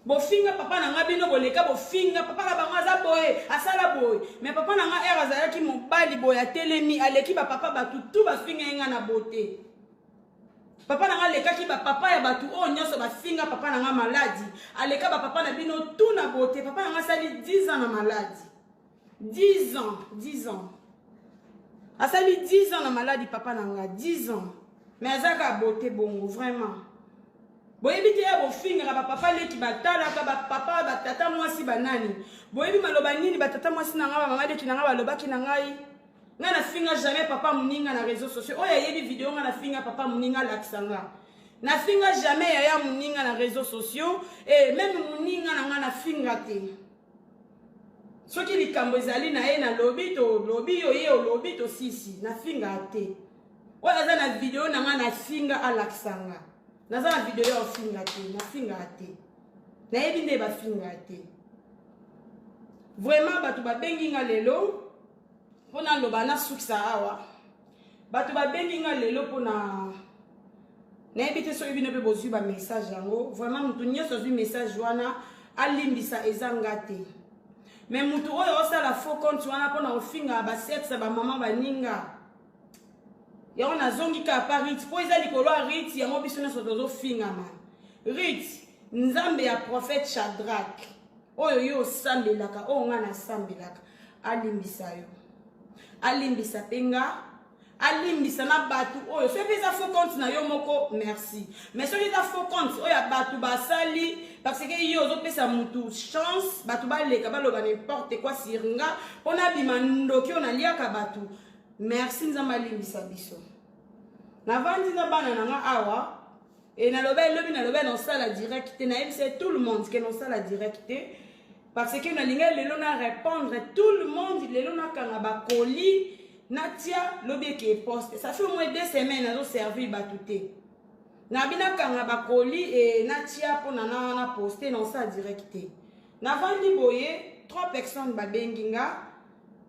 bofinga papa na nga bino boleka bofinga papa na bango aza boye asala boye mais papa na nga era azalaki mobali boye atelemi aleki ba papa batu tout bafinga nga na beauté papa na nga lekaki ba papa ya batu o nyonso bafinga papa na nga maladi aleka ba papa na bino tout na beauté papa na nga sali 10 ans na maladi 10 ans asali 10 ans na maladie papa nanga 10 ans mais azaka beauté bongo vraiment boyebi te ya bofinga ba papa leki batala ka ba papa batata mwasi banani boyebi maloba nini batata mwasi nanga ba mama leki nanga balobaki na ngai nga na finga jamais papa muninga na réseaux sociaux oya yebi vidéo nga na finga papa muninga lakisanga Na finga jamais ya muninga na réseaux sociaux et même muninga na finga te. Soki likambo ezali na ye na lobby yo ye o lobby to sisi na finga te. Oya za na vidéo na nga na finga alaksanga. Na za na vidéo ya finga te, na finga te. Na yebi nde ba finga te. Vraiment batu ba bengi nga lelo pona loba na sukisa awa. Batu ba bengi nga lelo pona na yebi te so yebi ne pe bozwi ba message yango. Vraiment mutu nyeso zwi message wana alimbisa ezanga te. Mais mutu oyo osala faux compte wana pona ofinga ba sexe ba mama baninga. Yango na zongi ka pa Rit po eza likolo a Rit yango biso na sotozo finga man. Rit nzambe ya prophète Shadrach oyo yo sambelaka o nga na sambelaka alimbisa yo. Alimbisa penga alimbisa na batu oyo so pesa faux compte na yo moko merci. Mais so eza faux compte oyo batu basali parce que yo zo pesa mutu chance batu baleka baloba n'importe quoi siringa ona bimandoki ona liaka batu. Merci nzamba alimbisa biso. Na vandi na bana nanga awa et na loba lobi na loba dans ça la directe na c'est tout le monde qui est dans ça la directe parce que na linga lelo na répondre tout le monde lelo na kanga ba colis natia lobi qui poste ça fait au moins 2 semaines na servi batuté na bina kanga ba colis et natia pour na poster dans ça directe na vandi boye 3 personnes ba benginga.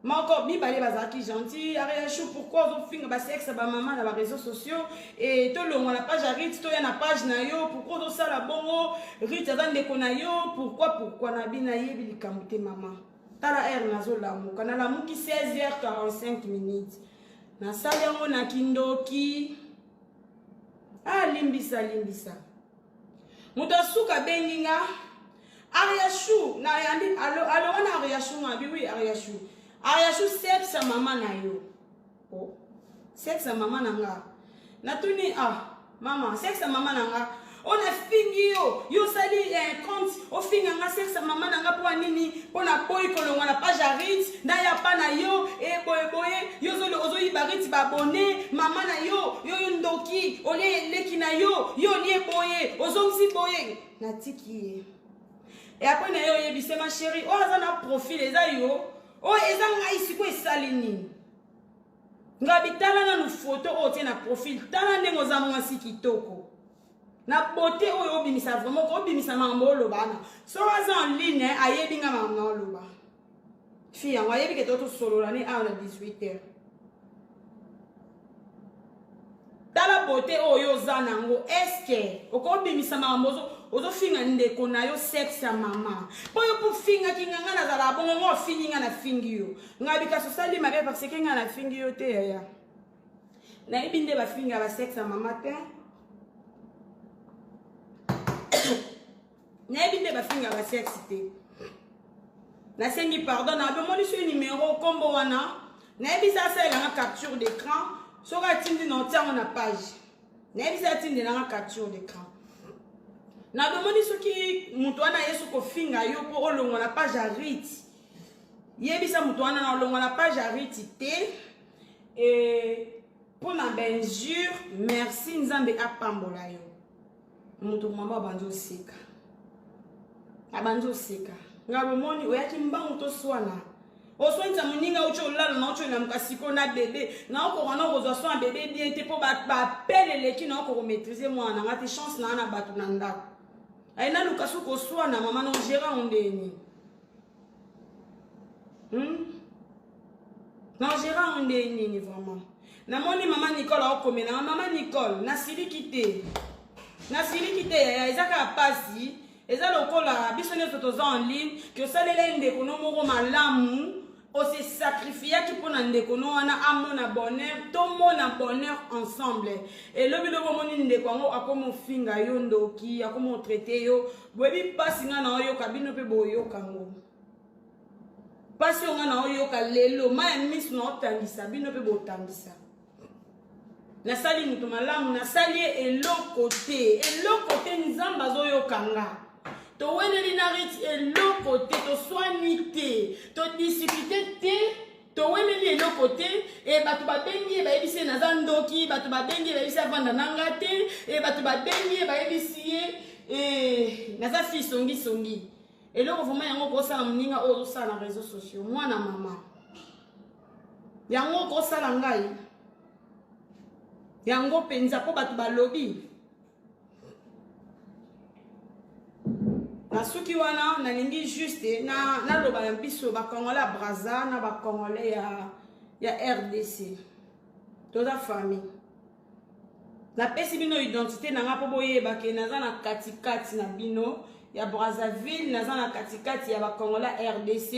Mais encore, bibale bazaki gentil, Ariachou, pourquoi vous fingez ba sexe ba maman dans les réseaux sociaux et tout le monde la page Rit, tout y a na page na yo, pourquoi vous ça la bongo, Rit avant de konayo, pourquoi na bina yebi likamute maman. Tala air nazo la mou, kana la mou qui 16h45 minutes. Na sayango na kindoki. Ah limbisa. Mutasuka benginga. Ariachou, na yandi allo wana Ariachou ngabi oui Ariachou. Ariachou sexe sa maman na yo. Oh. Sexe sa maman nanga. Natuni maman, sexe sa maman nanga. On a fini yo sali compte, o finga nga sexe sa maman nanga pour nini, pour na boy kolonga na page Rit, na ya pa na yo e boye yo zo ibarit ba abonné, maman na yo ndoki, ole leki na yo lie boye, ozongsi boye. Na tiki. Et après na yo yebise ma chérie, za na profil eza yo. Oh, ezanga ici quoi salini. Ngabitala na nu photo ote na profil. Tala ndengo za mwasi kitoko. Na beauté oyo obimisa vraiment ko obimisa mambo lobana. So waza en ligne ayebi nga mama loba. Fille yango ayebi ke toto solo la ni a na 18h. Tala beauté oyo za nango eske oko obimisa mambo ozo finga ndeko na yo sexe ya mama. Boyo pour finga kinga na zala bongo ngo fininga na fingi yo. Ngabika so sali mabe parce que nga na fingi yo te ya. Na ibinde ba finga ba sexe ya mama te. Na ibinde ba finga ba sexe te. Na sengi pardon na be moni sur numéro kombo wana. Na ibisa sa la capture d'écran. Sora tindi na tia na page. Na ibisa tindi na capture d'écran. Na demoni soki mutu wana yesu ko finga yo po olongo na page Rit. Yebisa mutu wana na olongo na page Rit te. Et pour na benjure, merci nzambe apambola yo. Mutu mama banjo seka. Abanjo seka. Ngabomoni oyaki mbangu to swana. Oswanta muninga ucho lala na ucho na mkasiko na bébé. Na oko wana kozwa soin bébé bien te po ba pele leki na oko maîtriser mwana ngati chance na batu na ndako. Aina lukasu ko swana mama no gera ondeni. Non gera ondeni ni vraiment. Na moni mama Nicole okomena mama Nicole na sili kite. Na sili kite ya ezaka pasi. Eza lokola biso nyoto toza en ligne que salela ndeko no moko malamu o se sacrifier qui pour ndeko no wana amona bonheur to mona bonheur ensemble et lobi lobo moni ndeko ngo akomo finga yo ndoki akomo traiter yo bobi pasi nga na oyo kabino pe boyo kango pasi nga na oyo ka lelo ma miss no tangisa bino pe botangisa na sali mutu malamu na sali eloko te nzamba zo yo kanga. To wene linarit et l'autre côté, to soigner te, to discuter te, toweleli eloko te e bato babengi bayebisi ye naza ndoki bato babengi bayebisi avanda nanga te e bato babengi bayebisi ye naza fi songisongi eloko vraimen yango kosala moninga oyo ozosala na réseaux sociaux mwana mama yango kosala ngai yango mpenza mpo bato balobi nasuki wana nalingi juste naloba na biso bakongolais ya Brazza na bakongolais ya RDC toza famille napesi bino identité nanga mpo boyebake naza na katikati na bino ya Brazzaville naza na katikati ya bakongolais ya RDC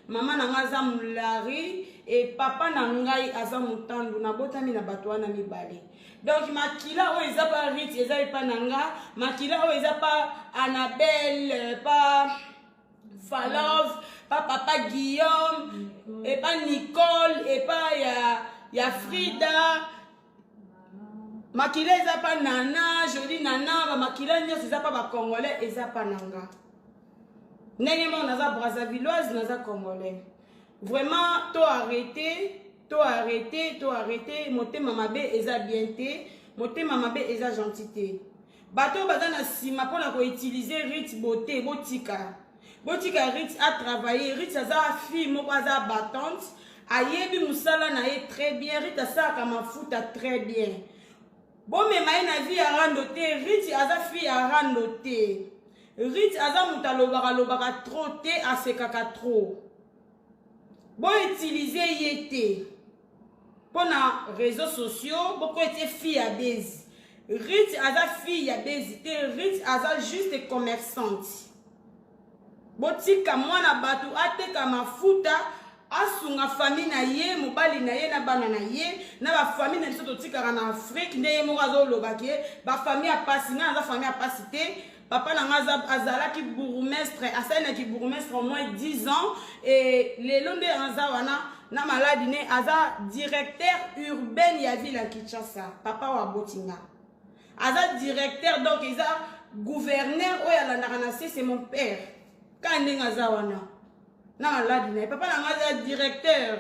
mama nanga aza mulari e papa na ngai aza mutandu nabotami na bato wana mibale donc makila oyo eza pa Rite eza epa nanga makila oyo eza pa Annabelle pa Falov pa papa Guillaume epa Nicole epa ya Frida makila eza pa Nana Jolie Nana bamakila nyonso eza pa bakongolais eza pa nanga ndenge mo naza Brazzavilloise naza congolais vraiment to arrêter motema mabe eza bien te motema mabe eza gentil te bato baza na sima mpona koutilize Rite beauté botika Rite a travaillé Rite aza fille moko aza battante ayebi musala na ye très bien Rite asalaka mafuta très bien bomema ye na vie ya rando te Rite aza fille ya rando te Rite aza mutu alobaka trop te asekaka trop bo utiliser ye te pona réseaux sociaux boko ete fille ya bezi Rite aza fille ya bezi te Rite aza juste commerçante botika mwana bato ateka mafuta asunga famille na ye mobali na ye na bana na ye na bafamille na biso totikaka na Afrique nde ye moko azolobake bafamille ya pasi nga aza famille ya pasi te papa nanga azalaki bourgmestre asalaki bourgmestre au moins 10 ans et lelo nde aza wana na maladi ne aza directeur urbain ya ville ya Kinshasa papa wa botinga aza directeur donc eza gouverneur oyo alandaka na c'est mon père ka ndenge aza wana na maladi ne papa nanga aza directeur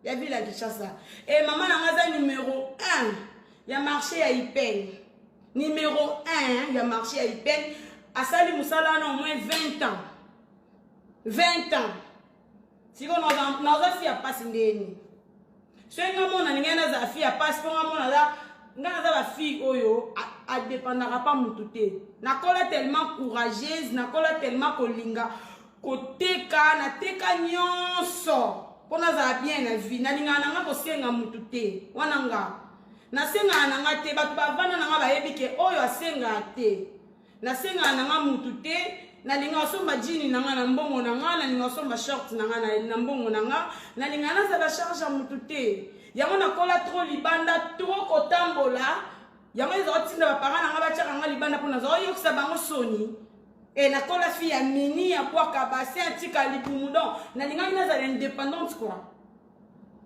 ya ville ya Kinshasa et maman nanga aza numéro 1 ya marché ya Ipel numéro 1 ya marché ya Ipel asali musala na au moins 20 ans 20 ans siko naza fi ya pasi ndeni soki ngamona ningai naza fi ya pasi mpo ngamona ngai naza bafi oyo adépendaka pa mutu te nakola tellement courageuse nakola tellement kolinga koteka nateka nyonso mpo nazala bien na vie nalingaka nanga kosenga mutu te wana nga nasengaka nanga te bato bavanda nanga bayebi ke oyo asengaka te nasengaka nanga mutu te nalinga osomba jini nanga na mbongo nanga nalinga osomba short nanga na mbongo nanga nalinga nazala charge ya mutu te yango nakola tro libanda tro kotambola yango ezala tinda baparent nanga batiaka nga libanda mpo nazala oyokisa bango soni e nakola fi ya mini ya bwaka basin atika libumu don nalingaki nazala indépendante quoi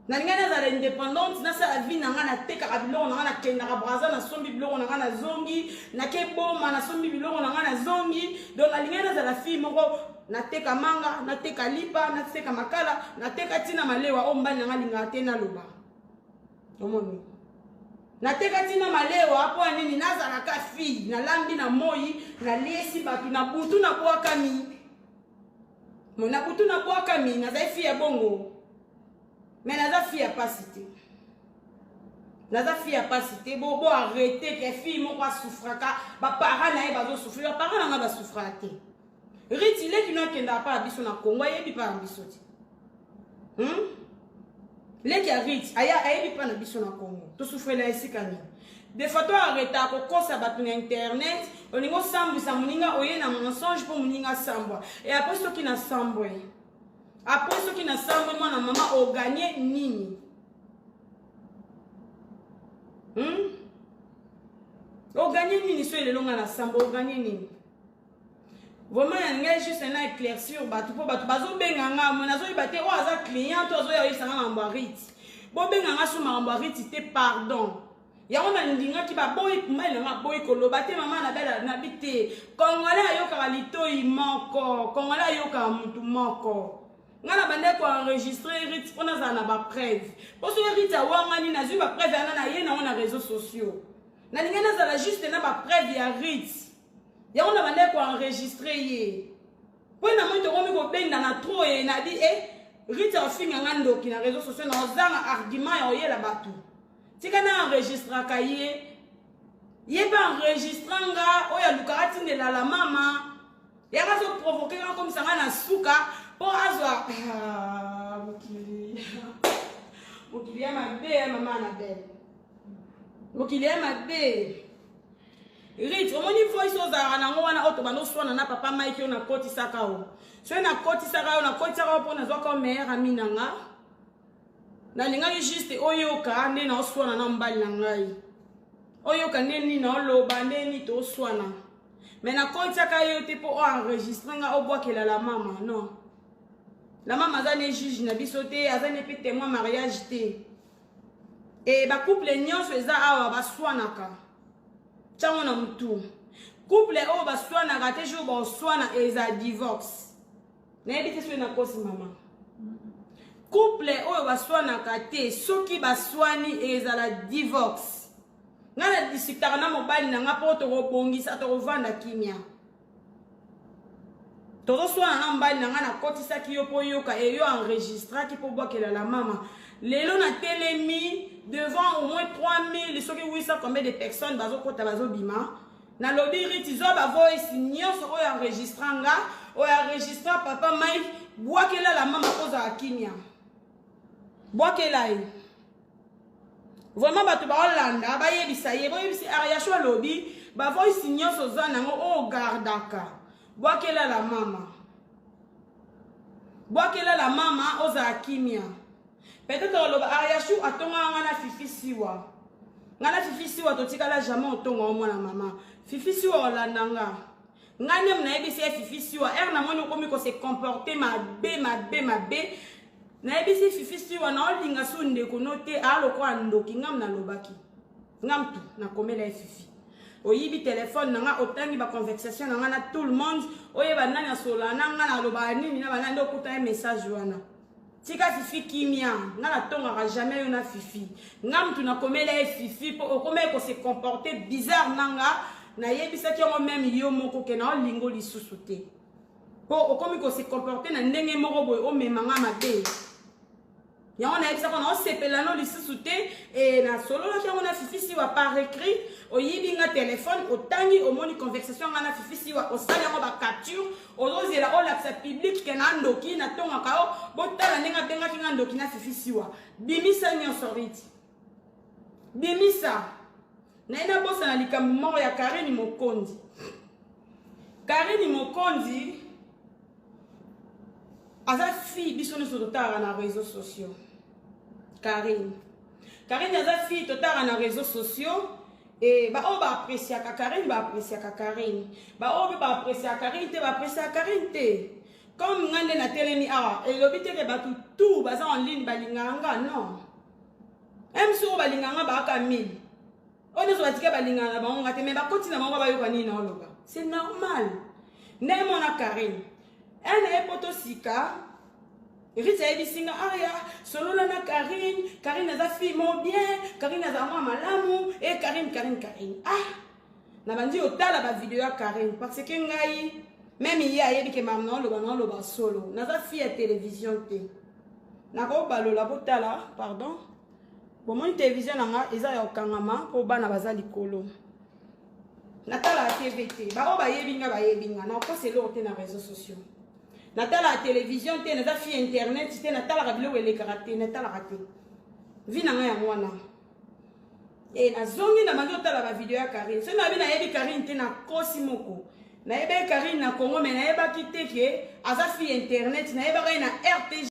nalinga nazala indépendante nasala vie nanga natekaka biloko nanga nakendaka Brazza nasombi biloko nanga na zongi nakeboma nasombi biloko nanga na zongi donc nalinga nazala fille moko nateka manga nateka lipa nateka makala nateka tina malewa o mbali nanga lingaka te naloba omoni nateka tina malewa mpo nini nazalaka fille nalambi na moi naliesi bato na butu nabwakami nazali fille ya bongo mais naza fille ya pasi te naza fille ya pasi te bo arrêter ke fille moko asouffraka baparent na ye bazosouffrir baparent nanga basouffraka te Rite ileki nakendaka pa ya biso na Congo ayebi pa ya biso te leki ya Rite ayebi pa na biso na Congo tosouffrela esika nini des fois to arrêta kokosa bato na internet olingo osambwisa moninga oye na mensonge mpo moninga asambwa et après soki na sambwe après soki na sambwe mwana mama oganye nini oganye nini so elelonga na sambwe oganye nini vraiment yangai juste na éclaircir bato mpo bato bazobenga nga mo nazoyeba te oyo aza client to azoya oyebisanga makambo ya Rite bobenga nga so makambo ya Rite te pardon yango nalingaki baboyi kumali nanga boyi koloba te mama nabi te congolais ayokaka litoi moko congolais ayokaka mutu moko ngana bande ko enregistrer rit on a na ba preuve parce que rit a wangani na zu ba preuve ana na ye na on réseaux sociaux na lingana za la juste na ba preuve ya rit ya on a bande ko enregistrer ye po na mo to ko mi ko benda na trop e na di rit a finga ngando ki na réseaux sociaux na ozanga argument ya oyela batu tika na enregistrer ka ye ba enregistranga oya lukarati de la mama ya ka so provoquer comme ça na suka pour azwa mokili ya mabe mama na belle mokili ya mabe rit omoni voice ozara na ngwana oto bando swana na papa Mike na koti sakao so na koti sakao pour na zwa comme meilleure amie nanga na linga juste oyoka nde na oswana na mbali na ngai oyoka neni na oloba neni to oswana mais na koti sakao te pour enregistrer nga obwakela la mama non. La maman azane juge na bisote azane pe témoin mariage te et ba couple nyon feza awa ba swanaka chango na mtu couple o ba swanaka te jo ba swana eza divorce na ebite so na kosi mama couple o ba swanaka te soki ba swani eza la divorce ngana disitaka na mobali na nga poto ko bongisa to vanda kimia Todo soit na mbali na nga na kotisa ki yo po yoka et yo enregistra ki po bwakela la mama. Lelo na telemi devant au moins 3000 soki 800 combien de personnes bazo kota bazo bima. Na lobby riti zo ba voice nyonso o enregistranga o enregistra papa Mike bwakela la mama poza akinya. Bwakela yi. Vraiment bato ba Hollanda ba yebisa ye bo yebisi ya shwa lobby ba voice nyonso za nango o gardaka. Bwakela la mama. Bwakela la mama oza kimia. Peut-être loba ariashu atonga ngana fifisiwa. Ngana fifisiwa totikala jamais otonga omona mama. Fifisiwa olandanga. Ngane mna ebisi fifisiwa na moni komi ko se comporter mabe. Na ebisi fifisiwa na olinga sunde ko note alo ko andoki ngam na lobaki. Ngam tu na komela fifi. Oyibi téléphone nanga otangi ba conversation nanga na tout le monde oyeba nani asola nanga na loba nini na banande okuta un message wana tika fifi kimia ngana tonga jamais yona fifi ngam tu na komela fifi po okome ko se comporter bizarre nanga na yebisa ki ngo même yo moko ke na lingo lisusu te po okomi ko se comporter na ndenge moko boy o memanga mabe ya on a ebisa ko na sepelano lisusu te et na solo la ki ngona fifi si wa par écrit oyibinga téléphone otangi omoni conversation ngana fifi si wa osala ngo ba capture ozozela o l'accès public ke na ndoki na tonga kao botala nenga benga ki ndoki na fifi si wa bimisa nyonso riti bimisa na ina bosa na likambo moko ya Karine Mokondi. Karine Mokondi aza fille biso nyonso totala na réseaux sociaux. Karine aza fille totala na réseaux sociaux et ba o ba apprécier Karine ba apprécier Karine ba o ba apprécier Karine te ba apprécier Karine te comme ngande na telemi awa et lobite ke ba tout baza en ligne balinganga non même si o balinganga ba ka 1000 on ne soit pas balinganga ba on ngate mais ba continue ba ba yo kwani na oloba c'est normal ne mona Karine ene poto sika Rita ebisinga aya solo na Karine aza fille mo bien Karine aza mwa malamu et Karine ah na bandi otala ba vidéo ya Karine parce que ngai même hier yebi ke mamna lo ba solo naza fille ya télévision te na ko balola botala pardon bon mon télévision nga eza ya okangama po bana baza likolo natala TVT ba o ba yebinga na ko selo te na réseaux sociaux natala la télévision te na fi internet te natala ka bilo wele karate natala raté vina nga ya mwana et na zongi na mangi otala ba vidéo ya Karine so na bina yebi Karine te na kosi moko na yebe Karine na Congo mais na yeba kiteke aza fi internet na yeba na RTG